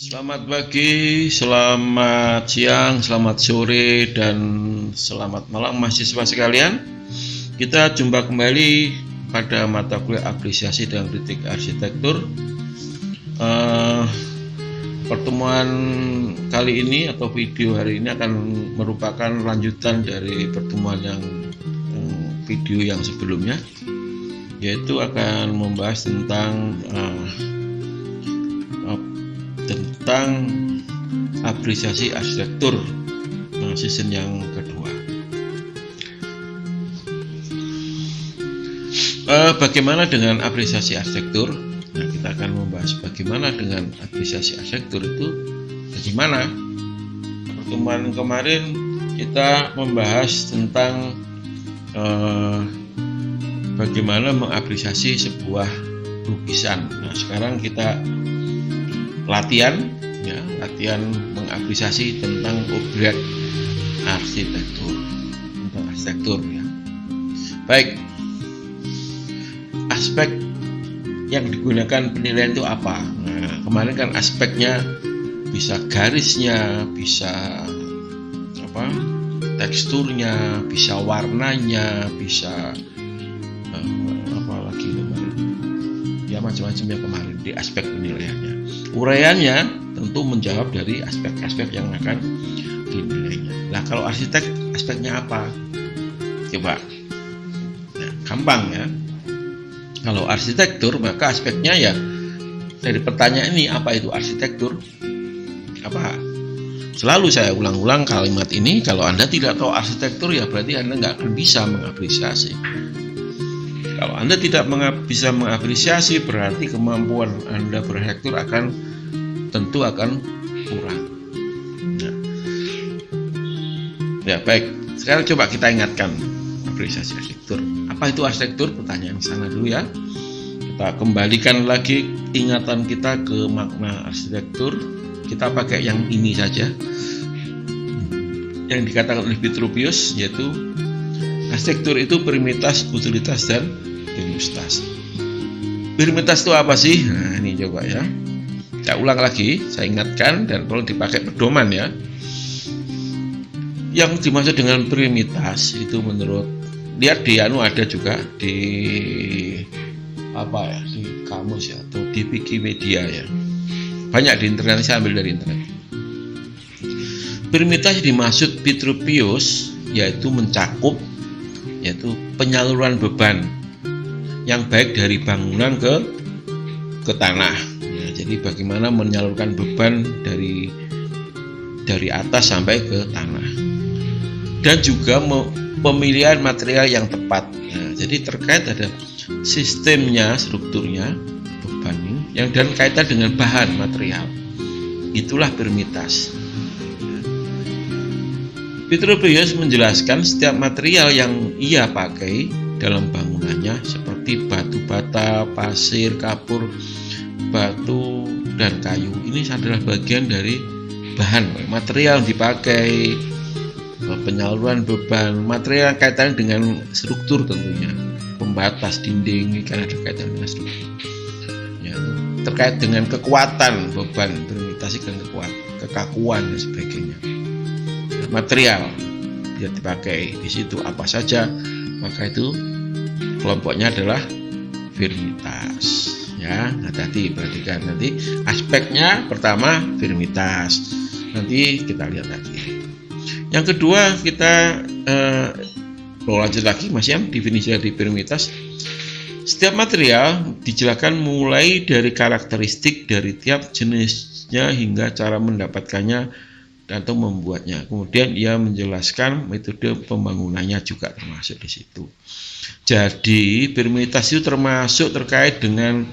Selamat pagi, selamat siang, selamat sore, dan selamat malam mahasiswa sekalian. Kita jumpa kembali pada mata kuliah apresiasi dan kritik arsitektur. Pertemuan kali ini atau video hari ini akan merupakan lanjutan dari pertemuan yang video yang sebelumnya, yaitu akan membahas tentang apresiasi arsitektur season yang kedua. Bagaimana dengan apresiasi arsitektur? Nah, kita akan membahas bagaimana dengan apresiasi arsitektur itu bagaimana. Pertemuan kemarin kita membahas tentang bagaimana mengapresiasi sebuah lukisan. Nah, sekarang kita latihan mengapresiasi tentang objek arsitektur, ya. Baik, aspek yang digunakan penilaian itu apa? Nah, kemarin kan aspeknya bisa garisnya, bisa teksturnya, bisa warnanya, bisa apalagi kemarin, ya macam-macamnya kemarin di aspek penilaiannya. Uraiannya tentu menjawab dari aspek-aspek yang akan dinilainya. Nah, kalau arsitek aspeknya apa? Coba. Nah, gampang ya. Kalau arsitektur maka aspeknya ya dari pertanyaan ini, apa itu arsitektur? Apa? Selalu saya ulang-ulang kalimat ini. Kalau Anda tidak tahu arsitektur ya berarti Anda nggak akan bisa mengapresiasi. Kalau Anda tidak bisa mengapresiasi, berarti kemampuan Anda berarsitektur tentu akan kurang. Ya baik, sekarang coba kita ingatkan apresiasi arsitektur. Apa itu arsitektur? Pertanyaan di sana dulu ya. Kita kembalikan lagi ingatan kita ke makna arsitektur. Kita pakai yang ini saja, yang dikatakan oleh Vitruvius, yaitu arsitektur itu primitas, utilitas, dan ilustas. Primitas itu apa sih? Nah, ini coba ya. Saya ulang lagi, saya ingatkan dan perlu dipakai pedoman ya. Yang dimaksud dengan primitas itu menurut lihat di ada juga di di kamus ya, atau di Wikipedia ya. Banyak di internet, saya ambil dari internet. Primitas dimaksud Vitruvius yaitu mencakup penyaluran beban yang baik dari bangunan ke tanah. Ya, jadi bagaimana menyalurkan beban dari atas sampai ke tanah. Dan juga pemilihan material yang tepat. Nah, jadi terkait ada sistemnya, strukturnya, beban ini, dan kaitan dengan bahan material. Itulah primitas. Vitruvius menjelaskan setiap material yang ia pakai dalam bangunannya seperti batu bata, pasir, kapur, batu, dan kayu. Ini adalah bagian dari bahan material yang dipakai, penyaluran beban, material kaitannya dengan struktur tentunya, pembatas dinding, ini kan ada kaitan dengan struktur. Ya, terkait dengan kekuatan beban, primitas dengan kekakuan dan sebagainya. Material yang dipakai di situ apa saja, maka itu kelompoknya adalah firmitas. Ya, hati-hati, perhatikan nanti aspeknya. Pertama firmitas, nanti kita lihat lagi. Yang kedua kita lanjut lagi Mas Yam, definisi dari firmitas. Setiap material dijelaskan mulai dari karakteristik dari tiap jenisnya hingga cara mendapatkannya atau membuatnya. Kemudian ia menjelaskan metode pembangunannya juga termasuk di situ. Jadi firmitas itu termasuk terkait dengan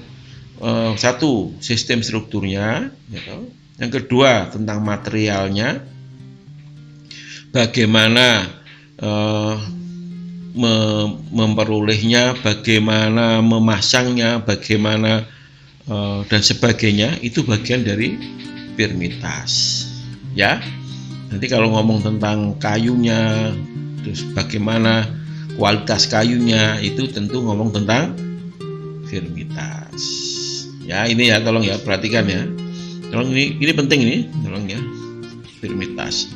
satu, sistem strukturnya, gitu. Yang kedua tentang materialnya, bagaimana memperolehnya, bagaimana memasangnya, bagaimana dan sebagainya. Itu bagian dari firmitas. Ya, nanti kalau ngomong tentang kayunya, terus bagaimana kualitas kayunya, itu tentu ngomong tentang firmitas. Ya, ini ya, tolong ya perhatikan ya. Tolong ini penting ini, tolong ya, firmitas.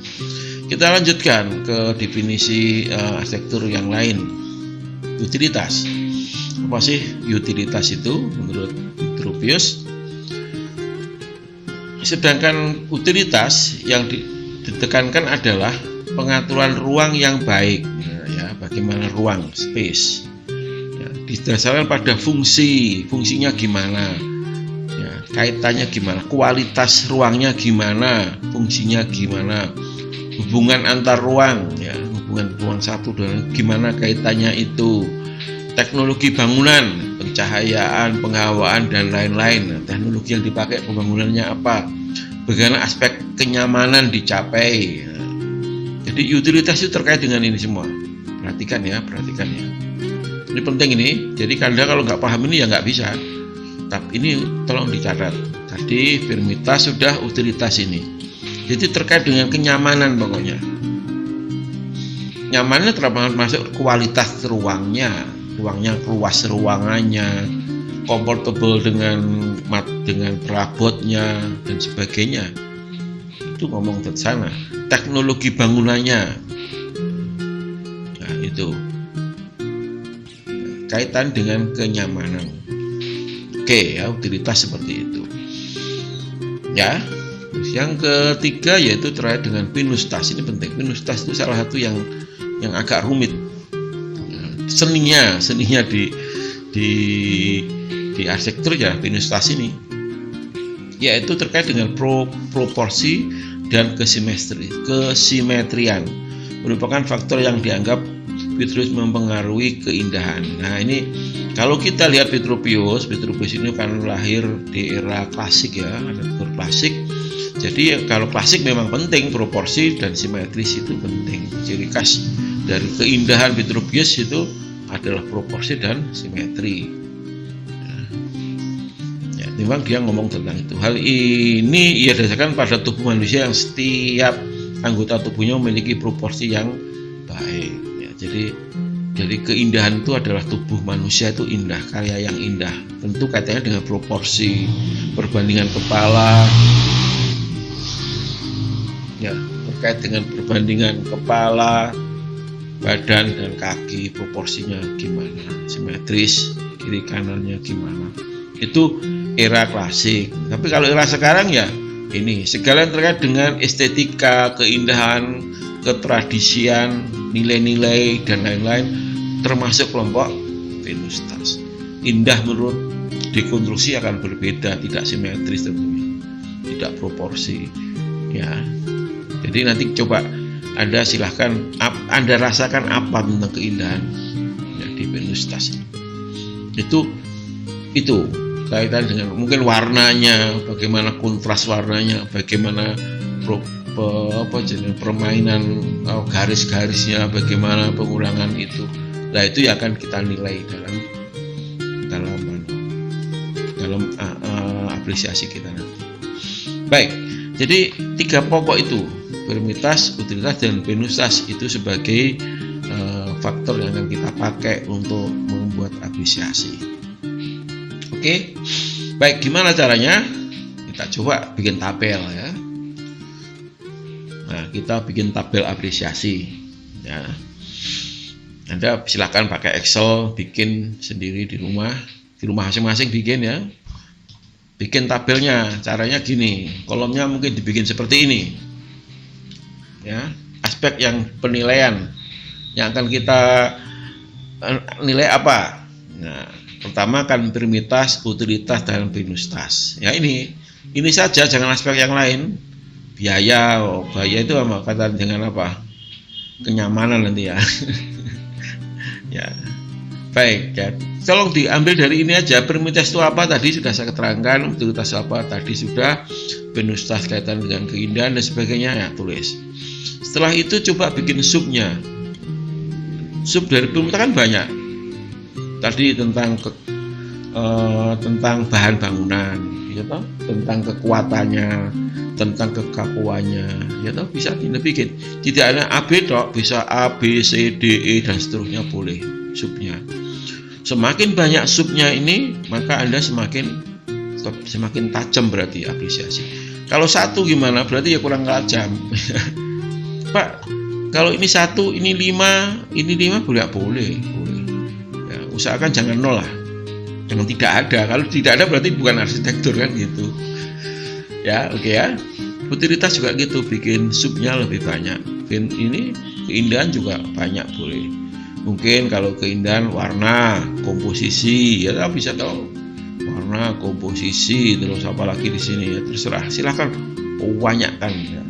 Kita lanjutkan ke definisi arsitektur yang lain. Utilitas. Apa sih utilitas itu menurut Vitruvius? Sedangkan utilitas yang ditekankan adalah pengaturan ruang yang baik, ya, bagaimana ruang, space, ya, didasarkan pada fungsinya gimana, ya, kaitannya gimana, kualitas ruangnya gimana, fungsinya gimana, hubungan antar ruang, ya, hubungan ruang satu dengan gimana kaitannya itu, teknologi bangunan, pencahayaan, penghawaan dan lain-lain. Nah, teknologi yang dipakai pembangunannya apa, bagaimana aspek kenyamanan dicapai. Nah, jadi utilitas itu terkait dengan ini semua. Perhatikan ya. Ini penting ini. Jadi kalau nggak paham ini ya nggak bisa. Tapi ini tolong dicatat. Tadi firmitas sudah, utilitas ini. Jadi terkait dengan kenyamanan pokoknya. Nyamannya termasuk kualitas ruangnya luas ruangannya, comfortable dengan perabotnya dan sebagainya. Itu ngomong ke sana. Teknologi bangunannya, nah itu kaitan dengan kenyamanan. Oke ya, utilitas seperti itu ya. Terus yang ketiga yaitu terkait dengan pinustas. Ini penting. Pinustas itu salah satu yang agak rumit. Seninya di arsitektur ya, pinustas ini, yaitu terkait dengan proporsi dan kesimetrian, merupakan faktor yang dianggap Vitruvius mempengaruhi keindahan. Nah ini kalau kita lihat Vitruvius ini kan lahir di era klasik ya, arsitektur klasik. Jadi kalau klasik memang penting, proporsi dan simetris itu penting. Ciri khas dari keindahan Vitruvius itu adalah proporsi dan simetri. Ya, memang dia ngomong tentang itu. Hal ini ia dasarkan pada tubuh manusia yang setiap anggota tubuhnya memiliki proporsi yang baik. Ya, jadi keindahan itu adalah tubuh manusia itu indah, karya yang indah. Tentu kaitannya dengan proporsi, perbandingan kepala. Ya, terkait dengan perbandingan kepala, badan dan kaki, proporsinya gimana, simetris, kiri kanannya gimana. Itu era klasik. Tapi kalau era sekarang ya ini segala yang terkait dengan estetika, keindahan, ketradisian, nilai-nilai dan lain-lain, termasuk kelompok pinustas. Indah menurut dekonstruksi akan berbeda, tidak simetris tentunya, tidak proporsi ya. Jadi nanti coba Anda silahkan Anda rasakan apa tentang keindahan ya, di pinustas ini. Itu kaitan dengan mungkin warnanya, bagaimana kontras warnanya, bagaimana permainan garis-garisnya, bagaimana pengulangan itu. Nah itu yang akan kita nilai dalam apresiasi kita nanti. Baik, jadi 3 pokok itu, firmitas, utilitas, dan pinustas itu sebagai faktor yang akan kita pakai untuk membuat apresiasi. Oke, baik, gimana caranya? Kita coba bikin tabel ya. Nah, kita bikin tabel apresiasi ya. Anda silakan pakai Excel, bikin sendiri di rumah masing-masing bikin ya. Bikin tabelnya, caranya gini, kolomnya mungkin dibikin seperti ini ya. Aspek yang penilaian yang akan kita nilai apa? Nah, pertama kan firmitas, utilitas, dan pinustas ya. Ini saja, jangan aspek yang lain. Biaya itu apa kata dengan apa? Kenyamanan nanti ya. Ya, baik ya. Tolong diambil dari ini aja. Firmitas itu apa tadi sudah saya keterangkan, utilitas apa tadi sudah, pinustas kaitan dengan keindahan dan sebagainya ya, tulis. Setelah itu coba bikin subnya. Sub dari firmitas kan banyak. Tadi tentang bahan bangunan, ya toh, tentang kekuatannya, tentang kekakuannya, ya toh, bisa bikin. Tidak ada AB toh, bisa A, B, C, D, E dan seterusnya boleh subnya. Semakin banyak subnya ini, maka Anda semakin semakin tajam berarti apresiasi. Kalau satu gimana? Berarti ya kurang tajam. Pak, kalau ini 1, ini 5 boleh. Ya, usahakan jangan 0 lah. Jangan tidak ada. Kalau tidak ada berarti bukan arsitektur kan gitu. Ya, oke ya. Utilitas juga gitu, bikin subnya lebih banyak. Bikin ini keindahan juga banyak boleh. Mungkin kalau keindahan warna, komposisi, ya bisa tahu warna, komposisi, terus apa lagi di sini ya terserah. Silahkan banyakkan ya.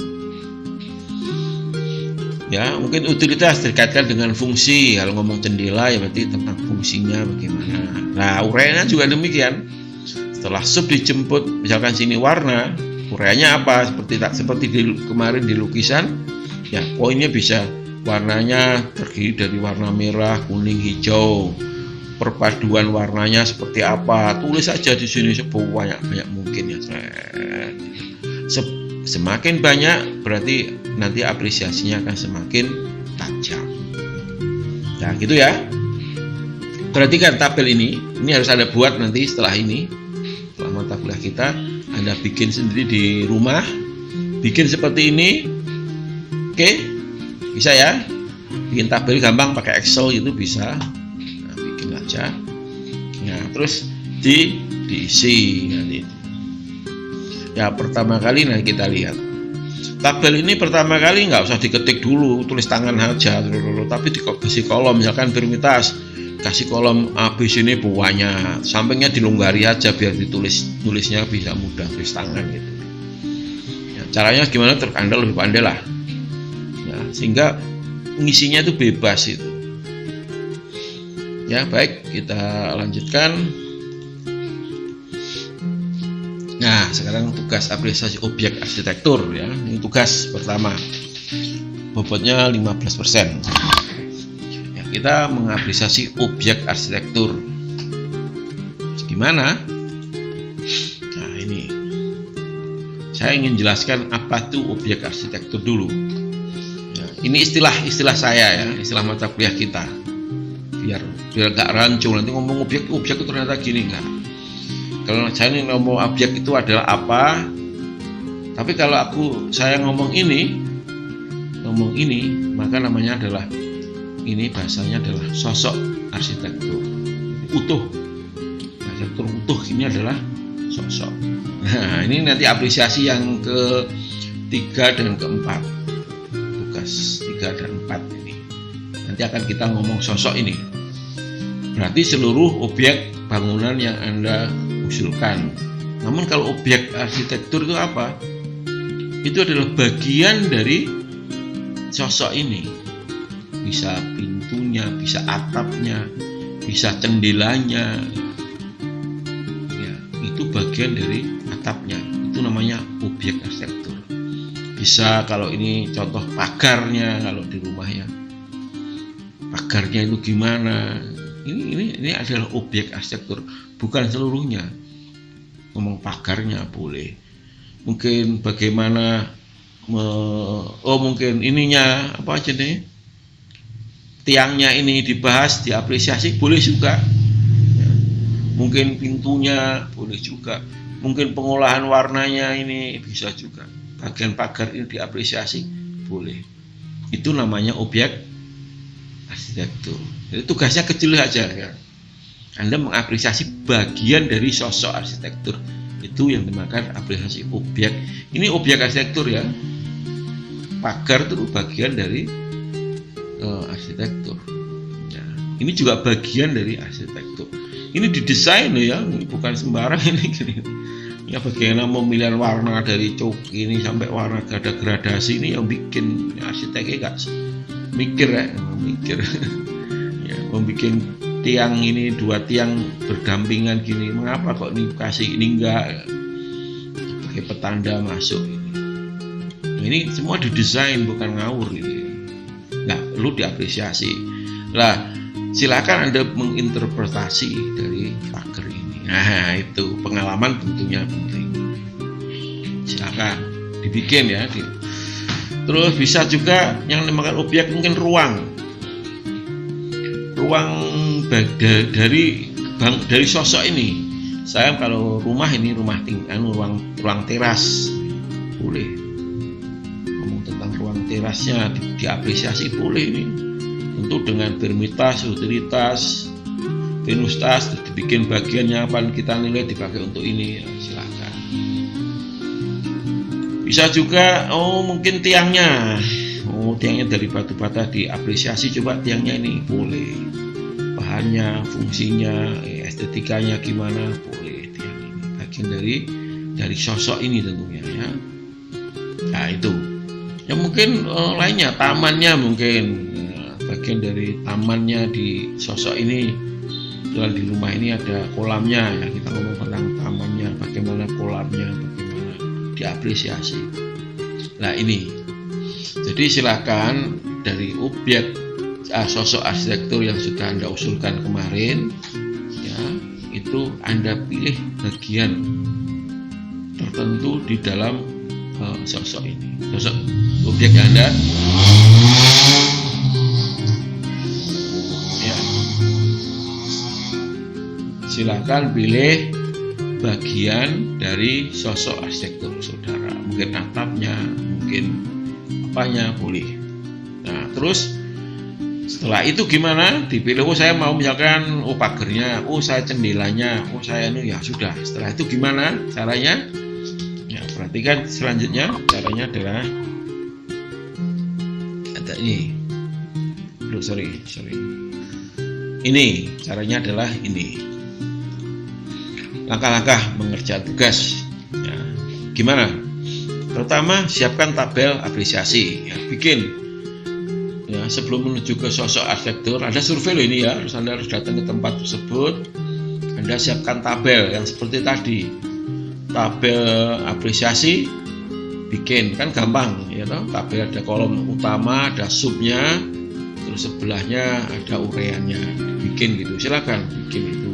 Ya, mungkin utilitas terkaitkan dengan fungsi. Kalau ngomong jendela ya berarti tentang fungsinya bagaimana. Nah, uraiannya juga demikian. Setelah sub dijemput, misalkan sini warna, uraiannya apa? Seperti kemarin di lukisan, ya poinnya bisa warnanya terdiri dari warna merah, kuning, hijau. Perpaduan warnanya seperti apa? Tulis saja di sini sebanyak mungkin ya. Semakin banyak berarti nanti apresiasinya akan semakin tajam. Nah, gitu ya. Perhatikan tabel ini harus Anda buat nanti setelah ini. Setelah mata kuliah kita, Anda bikin sendiri di rumah. Bikin seperti ini. Oke? Bisa ya? Bikin tabel gampang pakai Excel itu bisa. Nah, bikin aja. Nah, terus diisi nanti. Ya, pertama kali nanti kita lihat tabel ini. Pertama kali nggak usah diketik dulu, tulis tangan aja, tapi dikasih kolom. Misalkan prioritas kasih kolom A, B, C ini banyak, sampingnya dilonggari aja biar tulisnya bisa mudah, tulis tangan gitu ya. Caranya gimana? Anda lebih pandai lah ya, sehingga ngisinya itu bebas itu ya. Baik, kita lanjutkan. Nah, sekarang tugas apresiasi objek arsitektur ya. Ini tugas pertama. Bobotnya 15%. Ya, kita mengapresiasi objek arsitektur. Gimana? Nah, ini. Saya ingin jelaskan apa itu objek arsitektur dulu. Ya, ini istilah saya ya, istilah mata kuliah kita. Biar gak rancu nanti ngomong objek itu ternyata gini enggak. Kalau saya ngomong objek itu adalah apa, tapi kalau saya ngomong ini, maka namanya adalah ini, bahasanya adalah sosok arsitektur utuh. Arsitektur utuh ini adalah sosok. Nah, ini nanti apresiasi yang ke-3 dan ke-4. Tugas 3 dan 4 ini. Nanti akan kita ngomong sosok ini. Berarti seluruh objek bangunan yang Anda usulkan. Namun kalau objek arsitektur itu apa? Itu adalah bagian dari sosok ini. Bisa pintunya, bisa atapnya, bisa jendelanya. Ya, itu bagian dari atapnya. Itu namanya objek arsitektur. Bisa kalau ini contoh pagarnya, kalau di rumahnya. Pagarnya itu gimana? Ini adalah objek arsitektur, bukan seluruhnya. Ngomong pagarnya boleh. Mungkin bagaimana mungkin ininya apa aja nih? Tiangnya ini dibahas, diapresiasi boleh juga. Ya. Mungkin pintunya boleh juga. Mungkin pengolahan warnanya ini bisa juga. Bagian pagar ini diapresiasi boleh. Itu namanya objek arsitektur. Jadi tugasnya kecil saja ya. Anda mengapresiasi bagian dari sosok arsitektur. Itu yang dinamakan apresiasi objek. Ini objek arsitektur ya. Pagar itu bagian dari arsitektur. Ya, ini juga bagian dari arsitektur. Ini didesain loh ya, ini bukan sembarang ini gini. Ya, bagaimana pemilihan warna dari cok ini sampai warna ada gradasi ini yang bikin arsiteknya gak mikir ya, ya, membuat tiang ini 2 tiang berdampingan gini. Mengapa kok ini kasih ini enggak pakai petanda masuk ini? Nah, ini semua didesain bukan ngawur ini. Nah, perlu diapresiasi. Lah, silakan Anda menginterpretasi dari pagar ini. Nah, itu pengalaman tentunya penting. Silakan dibikin ya. Terus bisa juga yang dinamakan objek mungkin ruang dari sosok ini. Saya kalau rumah ini ruang teras boleh. Ngomong tentang ruang terasnya diapresiasi boleh ini. Tentu dengan permitas, utilitas, penustas dibikin bagiannya apa kita nilai dipakai untuk ini, ya, silakan. Bisa juga mungkin tiangnya dari batu bata diapresiasi, coba tiangnya ini boleh, bahannya, fungsinya, estetikanya gimana, boleh. Tiang ini bagian dari sosok ini tentunya ya. Nah itu ya, mungkin lainnya tamannya, mungkin bagian dari tamannya di sosok ini. Kebetulan di rumah ini ada kolamnya ya, kita ngomong tentang tamannya, bagaimana kolamnya, bagaimana diapresiasi. Nah ini, jadi silakan dari objek sosok arsitektur yang sudah Anda usulkan kemarin ya, itu Anda pilih bagian tertentu di dalam sosok ini, sosok objek yang Anda ya, silakan pilih bagian dari sosok arsitektur saudara, mungkin atapnya, mungkin apanya, boleh. Nah terus setelah itu gimana? Dipilih, saya mau misalkan pagernya, saya jendelanya, saya ini, ya sudah. Setelah itu gimana caranya? Ya perhatikan selanjutnya, caranya adalah ada ini. Sorry. Ini caranya adalah ini. Langkah-langkah mengerjakan tugas. Ya, gimana? Pertama, siapkan tabel apresiasi. Ya, bikin. Ya, sebelum menuju ke sosok arsitektur, ada survei loh ini ya. Anda harus datang ke tempat tersebut. Anda siapkan tabel yang seperti tadi. Tabel apresiasi, bikin, kan gampang ya toh. Tabel ada kolom utama, ada subnya, terus sebelahnya ada ureannya. Bikin gitu. Silakan bikin itu.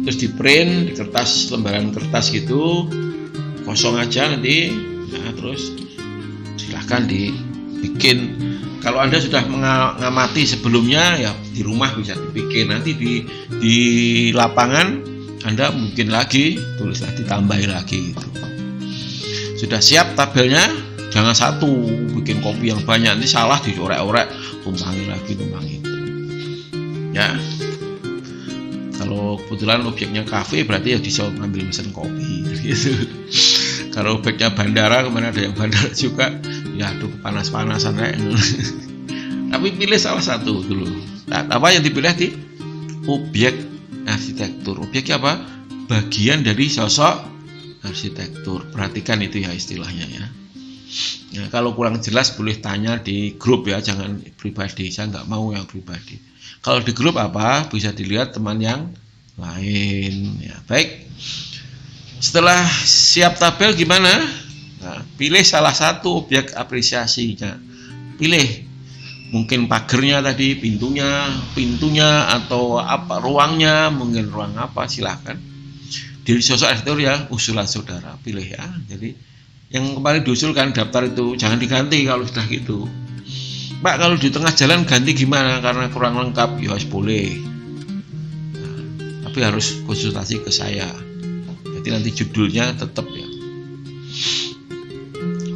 Terus di print di kertas, lembaran kertas gitu, kosong aja nanti. Nah terus silahkan dibikin. Kalau Anda sudah mengamati sebelumnya ya di rumah bisa dibikin. Nanti di lapangan Anda mungkin lagi tulislah, ditambahin lagi gitu. Sudah siap tabelnya, jangan satu bikin kopi yang banyak, nanti salah diorek-orek, tumpangin lagi itu. Ya. Kalau kebetulan objeknya kafe berarti ya bisa ngambil mesin kopi gitu. Kalau objeknya bandara, kemana ada yang bandara juga, ya aduh panas-panasan kayak. Tapi pilih salah satu dulu. Nah, apa yang dipilih di objek arsitektur? Objeknya apa? Bagian dari sosok arsitektur. Perhatikan itu ya istilahnya ya. Nah, kalau kurang jelas boleh tanya di grup ya, jangan pribadi. Saya nggak mau yang pribadi. Kalau di grup apa bisa dilihat teman yang lain ya. Baik, setelah siap tabel gimana? Nah, pilih salah satu objek apresiasinya. Pilih mungkin pagernya tadi, pintunya atau apa, ruangnya, mungkin ruang apa, silahkan. Di sosok arsitektur ya usulan saudara pilih ya. Jadi yang kemarin diusulkan daftar itu jangan diganti kalau sudah gitu. Pak, kalau di tengah jalan ganti gimana karena kurang lengkap? Ya harus boleh. Nah, tapi harus konsultasi ke saya. Jadi nanti judulnya tetap ya.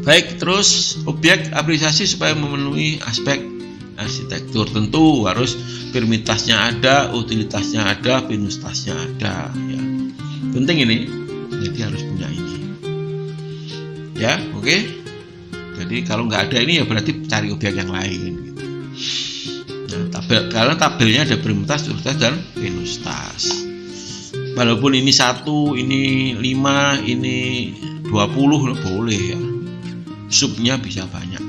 Baik, terus objek apresiasi supaya memenuhi aspek arsitektur tentu harus firmitasnya ada, utilitasnya ada, penustasnya ada ya. Penting ini. Jadi harus punya ini. Ya, oke. Jadi kalau nggak ada ini ya berarti cari objek yang lain gitu. Nah, karena tabelnya ada prioritas, utilitas, dan penustas. Walaupun ini 1, ini 5, ini 20 boleh ya. Subnya bisa banyak.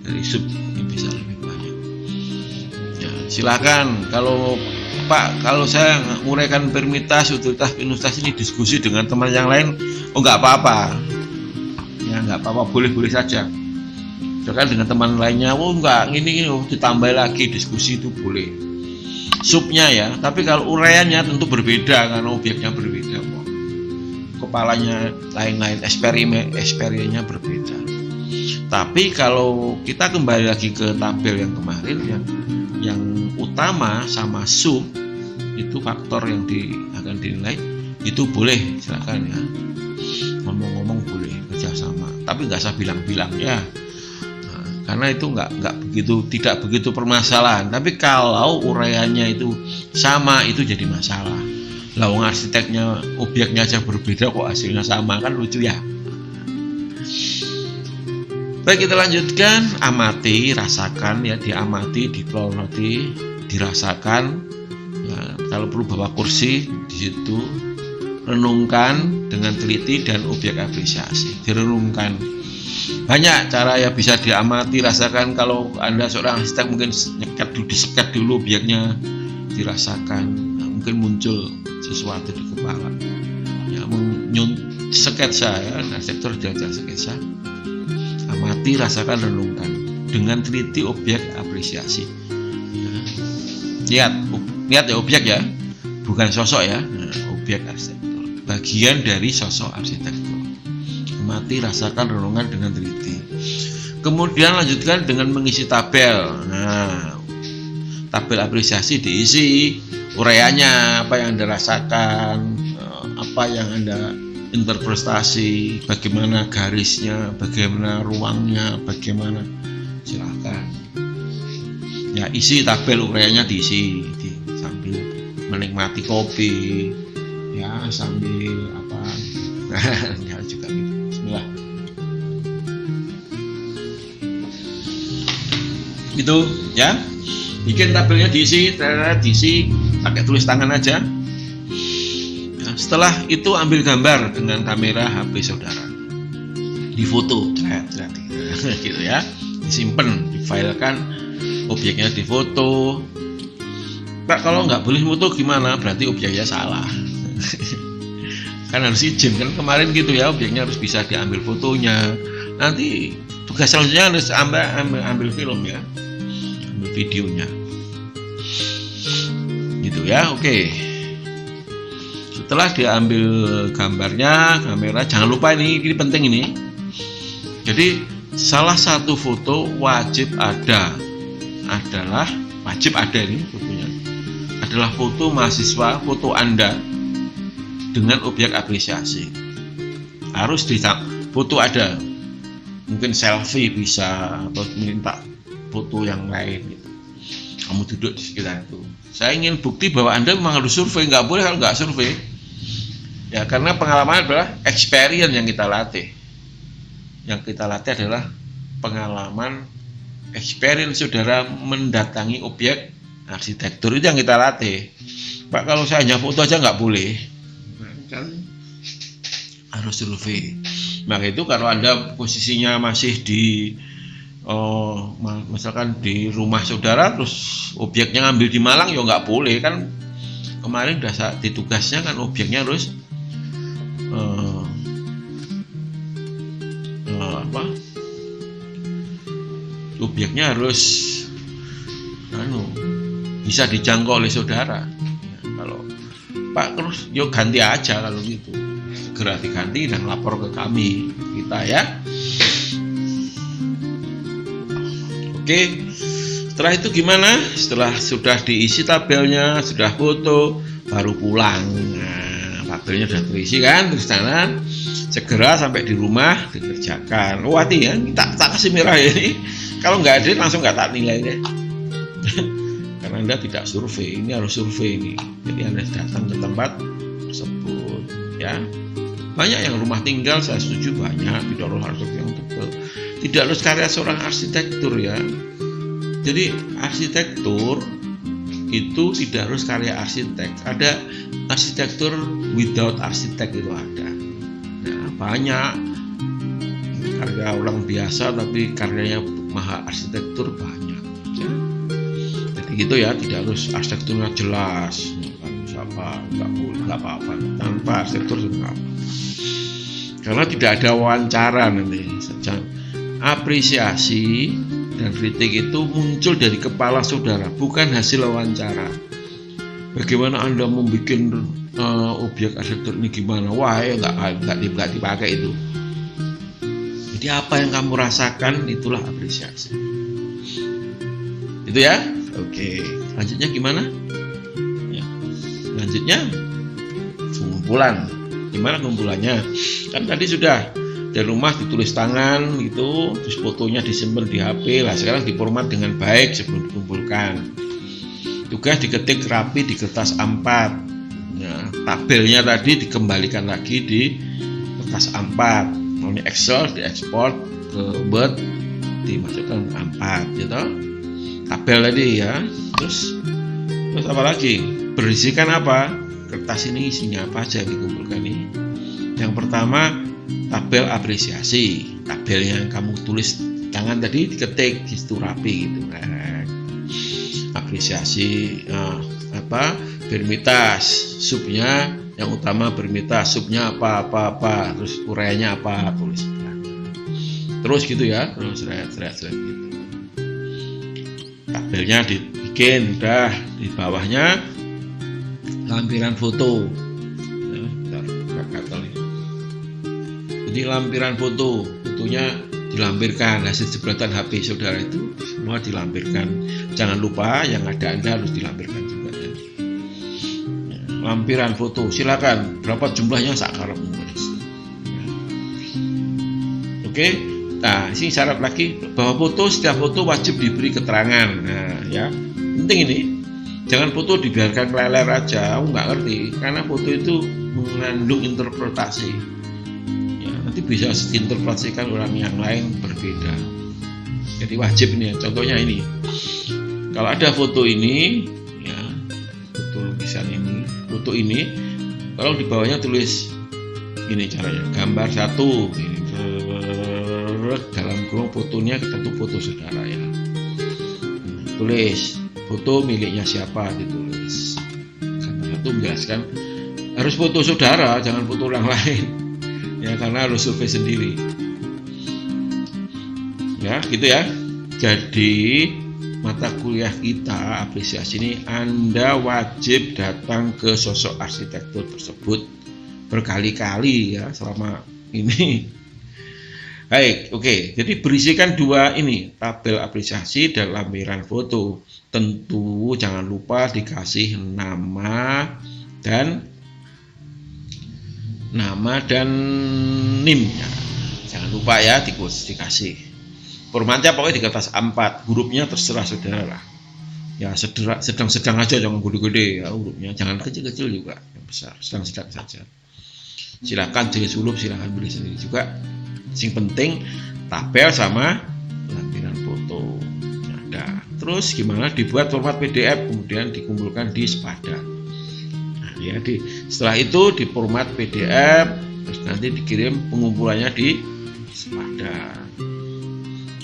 Dari sub ini bisa lebih banyak. Ya, silakan kalau Pak, kalau saya nguraikan prioritas, utilitas, penustas ini diskusi dengan teman yang lain, nggak apa-apa. Ya nggak apa-apa, boleh-boleh saja. Misalkan dengan teman lainnya, enggak, ini ditambah lagi diskusi itu boleh. Subnya ya, tapi kalau uraiannya tentu berbeda karena objeknya berbeda. Kepalanya lain-lain, eksperimennya berbeda. Tapi kalau kita kembali lagi ke tabel yang kemarin, yang utama sama sub itu faktor yang akan dinilai. itu boleh, silakan ya. Ngomong-ngomong boleh kerjasama, tapi nggak usah bilang-bilang ya. Nah, karena itu tidak begitu permasalahan. Tapi kalau uraiannya itu sama, itu jadi masalah. Lah wong arsiteknya, objeknya aja berbeda kok hasilnya sama, kan lucu ya. Baik, kita lanjutkan. Amati, rasakan ya, diamati, diploroti, dirasakan. Ya, kalau perlu bawa kursi di situ, renungkan dengan teliti dan objek apresiasi. Direnungkan. Banyak cara ya bisa diamati, rasakan. Kalau Anda seorang arsitek mungkin disekat dulu objeknya, dirasakan. Nah, mungkin muncul sesuatu di kepala. Ya, sketsa ya, arsitektur diajar sketsa. Amati, rasakan, renungkan dengan teliti objek apresiasi. Lihat ya objek ya, bukan sosok ya. Nah, objek arsitektur, bagian dari sosok arsitektur. Amati, rasakan, renungan dengan teliti. Kemudian lanjutkan dengan mengisi tabel. Nah, tabel apresiasi diisi uraiannya, apa yang Anda rasakan, apa yang Anda interpretasi, bagaimana garisnya, bagaimana ruangnya, bagaimana, silahkan ya, isi tabel uraiannya, diisi sambil menikmati kopi ya, sambil apa ya juga gitu. Bismillah. Gitu ya, bikin tabelnya, diisi pakai tulis tangan aja. Setelah itu ambil gambar dengan kamera HP saudara, difoto, gitu ya, disimpan, difilekan, objeknya difoto. Pak, kalau nggak boleh foto gimana? Berarti objeknya salah. Kan harus izin kan kemarin gitu ya, objeknya harus bisa diambil fotonya. Nanti tugas selanjutnya harus ambil film ya, ambil videonya, gitu ya. Oke. Setelah diambil gambarnya, kamera, jangan lupa ini penting ini. Jadi salah satu foto wajib ada ini fotonya. Adalah foto mahasiswa, foto Anda dengan objek apresiasi. Harus foto ada. Mungkin selfie bisa, atau minta foto yang lain gitu. Kamu duduk di sekitar itu. Saya ingin bukti bahwa Anda memang harus survei, nggak boleh kalau nggak survei. Ya, karena pengalaman adalah experience yang kita latih. Yang kita latih adalah pengalaman, experience saudara mendatangi objek arsitektur, itu yang kita latih. Pak, kalau saya hanya foto aja nggak boleh. Kan harus survei. Maka itu kalau Anda posisinya masih di misalkan di rumah saudara, terus objeknya ngambil di Malang, ya nggak boleh kan. Kemarin udah saat ditugasnya kan objeknya harus objeknya harus bisa dijangkau oleh saudara. Kalau Pak, terus yuk ganti aja kalau gitu, segera diganti dan lapor ke kami, kita ya. Oke, setelah itu gimana? Setelah sudah diisi tabelnya, sudah foto, baru pulang. Nah, tabelnya sudah terisi kan, tulis tangan. Segera sampai di rumah dikerjakan. Oh, hati ya, tak kasih merah ya ini. Kalau nggak ada langsung nggak tak nilai deh. Karena Anda tidak survei, ini harus survei ini. Jadi Anda datang ke tempat tersebut, ya. Banyak yang rumah tinggal, saya setuju banyak tidak harus arsitek yang tebal. Tidak harus karya seorang arsitektur ya. Jadi arsitektur itu tidak harus karya arsitek. Ada arsitektur without arsitek, itu ada. Nah, banyak karya orang biasa tapi karyanya maha arsitektur banyak. Ya. Jadi gitu ya, tidak harus arsitekturnya jelas. Siapa nggak apa-apa tanpa arsitektur juga. Karena tidak ada wawancara nanti. Apresiasi dan kritik itu muncul dari kepala saudara, bukan hasil wawancara. Bagaimana Anda membuat objek arsitektur ini gimana? Wah, ya nggak dipakai itu. Jadi apa yang kamu rasakan itulah apresiasi. Itu ya. Oke. Lanjutnya gimana? Ya. Lanjutnya pengumpulan. Gimana pengumpulannya? Kan tadi sudah dari rumah ditulis tangan gitu, terus fotonya disimpan di HP. Lah sekarang diformat dengan baik sebelum dikumpulkan. Tugas diketik rapi di kertas A4. Nah, tabelnya tadi dikembalikan lagi di kertas A4. Mau ini Excel diekspor ke Word, dimasukkan A4 gitu. Tabel tadi ya. Terus apa lagi? Berisikan apa? Kertas ini isinya apa aja dikumpulkan ini. Yang pertama, tabel apresiasi. Tabel yang kamu tulis tangan tadi diketik di situ rapi gitu. Apresiasi bermitas, subnya yang utama bermitas, subnya apa, terus uraiannya apa, tulis terus gitu ya, terus seret gitu. Tabelnya dibikin udah, di bawahnya lampiran foto. Jadi lampiran fotonya dilampirkan, hasil jepretan HP saudara itu semua dilampirkan. Jangan lupa yang ada Anda harus dilampirkan juga ya. Lampiran foto, silakan berapa jumlahnya sakarepmu. Oke. Nah, ini syarat lagi bahwa setiap foto wajib diberi keterangan. Nah, ya penting ini. Jangan foto dibiarkan leler aja, aku nggak ngerti, karena foto itu mengandung interpretasi. Ya, nanti bisa diinterpretasikan orang yang lain berbeda. Jadi wajib ini ya, contohnya ini. Kalau ada foto ini, ya, foto lukisan ini, foto ini, kalau di bawahnya tulis ini caranya, gambar 1, ini dalam kurung fotonya tentu foto saudara ya. Tulis foto miliknya siapa, ditulis. Gambar 1 menjelaskan harus foto saudara, jangan foto orang lain. Ya, karena harus survei sendiri. Ya, gitu ya. Jadi mata kuliah kita apresiasi ini Anda wajib datang ke sosok arsitektur tersebut berkali-kali ya selama ini. Baik, oke. Jadi berisikan dua ini, tabel apresiasi dan lampiran foto. Tentu jangan lupa dikasih nama dan NIM ya. Jangan lupa ya dikasih. Formatnya pokoknya di kertas A4, hurufnya terserah saudara lah. Ya sedang-sedang aja, jangan gede-gede ya hurufnya, jangan kecil-kecil juga, yang besar, sedang-sedang saja. Silakan jenis huruf silakan beli sendiri juga. Yang penting tabel sama lampiran foto. Ada. Terus gimana dibuat format PDF kemudian dikumpulkan di sepadan. Nah, ya setelah itu di format PDF terus nanti dikirim pengumpulannya di sepadan.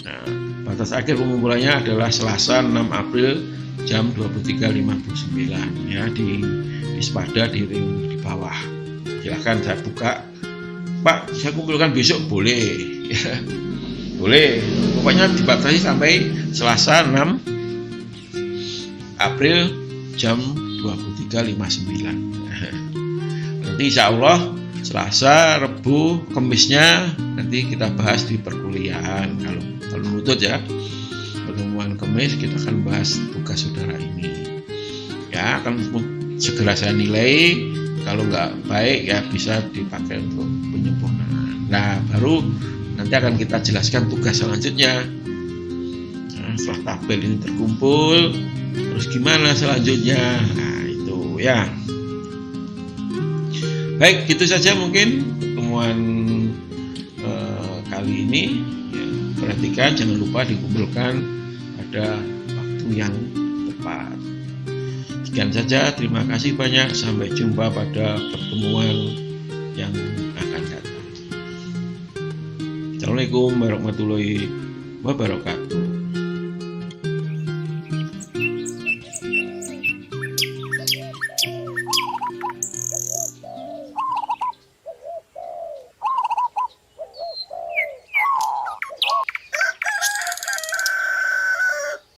Nah, batas akhir pengumpulannya adalah Selasa 6 April jam 23.59 ya di sepadan di ring di bawah. Silahkan saya buka. Pak, saya kumpulkan besok boleh ya. Boleh, pokoknya dibatasi sampai Selasa 6 April jam 23.59. Nanti insya Allah Selasa, Rebu, Kemisnya nanti kita bahas di perkuliahan. Kalau menurut ya, pertemuan Kemis kita akan bahas tugas saudara ini ya, akan segera saya nilai. Kalau nggak baik ya bisa dipakai untuk penyempurnaan. Nah, baru nanti akan kita jelaskan tugas selanjutnya. Nah, setelah tabel ini terkumpul, terus gimana selanjutnya? Nah, itu ya. Baik, itu saja mungkin pertemuan kali ini. Ya, perhatikan jangan lupa dikumpulkan pada waktu yang tepat. Sekian saja, terima kasih banyak. Sampai jumpa pada pertemuan yang akan datang. Assalamualaikum warahmatullahi wabarakatuh.